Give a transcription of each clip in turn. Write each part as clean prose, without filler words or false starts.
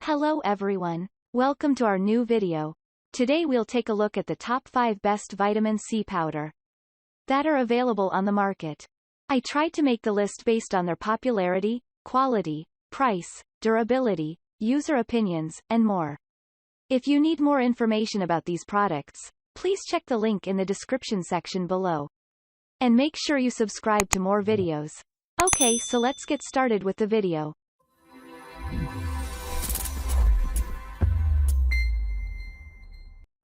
Hello everyone. Welcome to our new video. Today we'll take a look at the top 5 best vitamin C powder that are available on the market. I tried to make the list based on their popularity, quality, price, durability, user opinions, and more. If you need more information about these products, please check the link in the description section below. And make sure you subscribe to more videos. Okay, so let's get started with the video.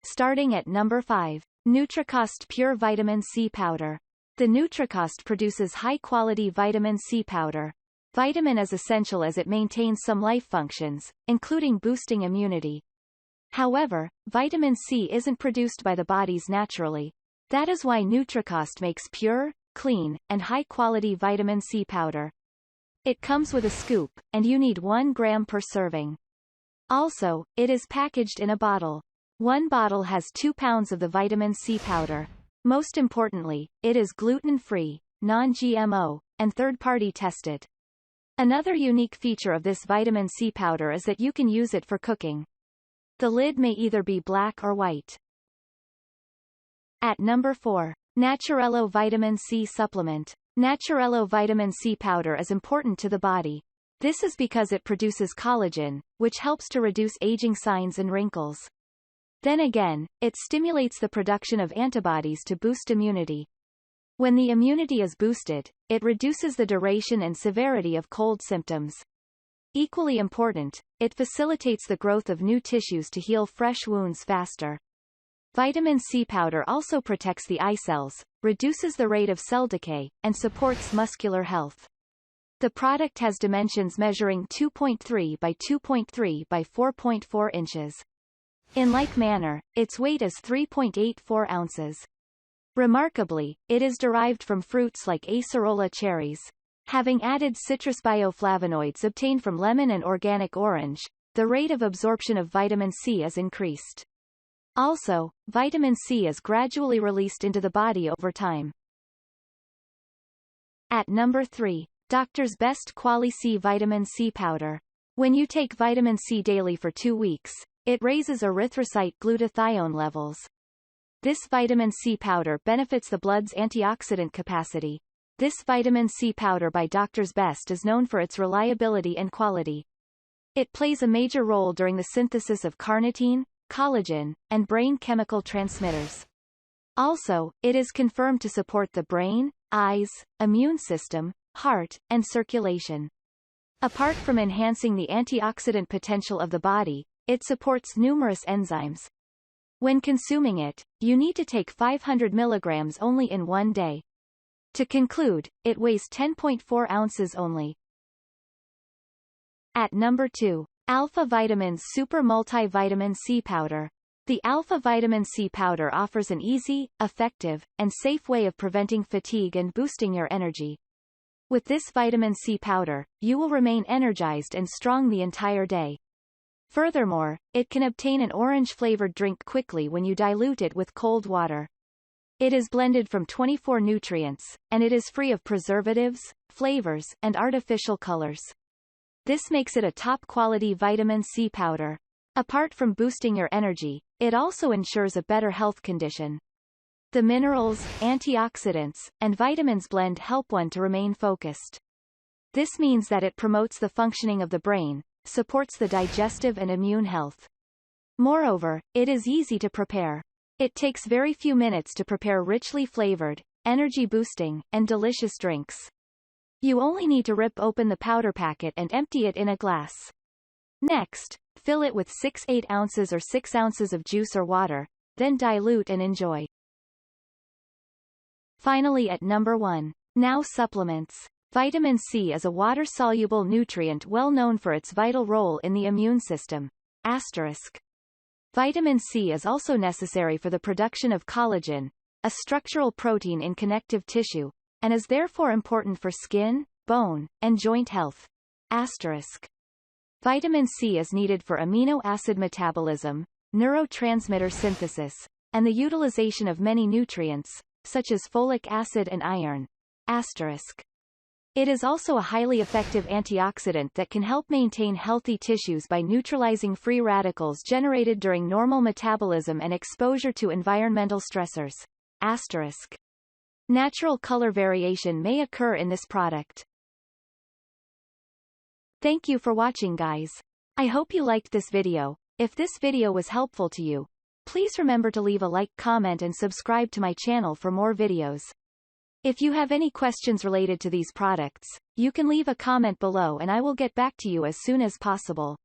Starting at number 5. Nutricost Pure Vitamin C Powder. The Nutricost produces high-quality vitamin C powder. Vitamin is essential as it maintains some life functions, including boosting immunity. However, vitamin C isn't produced by the bodies naturally. That is why Nutricost makes pure, clean, and high-quality vitamin C powder. It comes with a scoop, and you need 1 gram per serving. Also, it is packaged in a bottle. 1 bottle has 2 pounds of the vitamin C powder. Most importantly, it is gluten-free, non-GMO, and third-party tested. Another unique feature of this vitamin C powder is that you can use it for cooking. The lid may either be black or white. At number 4. Naturello Vitamin C Supplement. Naturello Vitamin C powder is important to the body. This is because it produces collagen, which helps to reduce aging signs and wrinkles. Then again, it stimulates the production of antibodies to boost immunity. When the immunity is boosted, it reduces the duration and severity of cold symptoms. Equally important, it facilitates the growth of new tissues to heal fresh wounds faster. Vitamin C powder also protects the eye cells, reduces the rate of cell decay, and supports muscular health. The product has dimensions measuring 2.3 by 2.3 by 4.4 inches. In like manner, its weight is 3.84 ounces. Remarkably, it is derived from fruits like acerola cherries. Having added citrus bioflavonoids obtained from lemon and organic orange, the rate of absorption of vitamin C is increased. Also, vitamin C is gradually released into the body over time. At number 3. Doctor's Best Quali-C Vitamin C Powder. When you take vitamin C daily for 2 weeks, it raises erythrocyte glutathione levels. This vitamin C powder benefits the blood's antioxidant capacity. This vitamin C powder by Doctor's Best is known for its reliability and quality. It plays a major role during the synthesis of carnitine, collagen, and brain chemical transmitters. Also, it is confirmed to support the brain, eyes, immune system, heart, and circulation. Apart from enhancing the antioxidant potential of the body, it supports numerous enzymes. When consuming it, you need to take 500 milligrams only in 1 day. To conclude, it weighs 10.4 ounces only. At number 2. Alfa Vitamins Super Multivitamin C Powder. The Alfa Vitamin C powder offers an easy, effective, and safe way of preventing fatigue and boosting your energy. With this vitamin C powder, you will remain energized and strong the entire day. Furthermore, it can obtain an orange-flavored drink quickly when you dilute it with cold water. It is blended from 24 nutrients, and it is free of preservatives, flavors, and artificial colors. This makes it a top-quality vitamin C powder. Apart from boosting your energy, it also ensures a better health condition. The minerals, antioxidants, and vitamins blend help one to remain focused. This means that it promotes the functioning of the brain, supports the digestive and immune health. Moreover, it is easy to prepare. It takes very few minutes to prepare richly flavored, energy-boosting, and delicious drinks. You only need to rip open the powder packet and empty it in a glass. Next, fill it with 8 ounces or 6 ounces of juice or water, then dilute and enjoy. Finally at number 1. Now supplements. Vitamin C is a water-soluble nutrient well known for its vital role in the immune system. Vitamin C is also necessary for the production of collagen, a structural protein in connective tissue, and is therefore important for skin, bone, and joint health. Vitamin C is needed for amino acid metabolism, neurotransmitter synthesis, and the utilization of many nutrients, such as folic acid and iron. It is also a highly effective antioxidant that can help maintain healthy tissues by neutralizing free radicals generated during normal metabolism and exposure to environmental stressors. Asterisk. Natural color variation may occur in this product. Thank you for watching, guys. I hope you liked this video. If this video was helpful to you, please remember to leave a like, comment and subscribe to my channel for more videos. If you have any questions related to these products, you can leave a comment below and I will get back to you as soon as possible.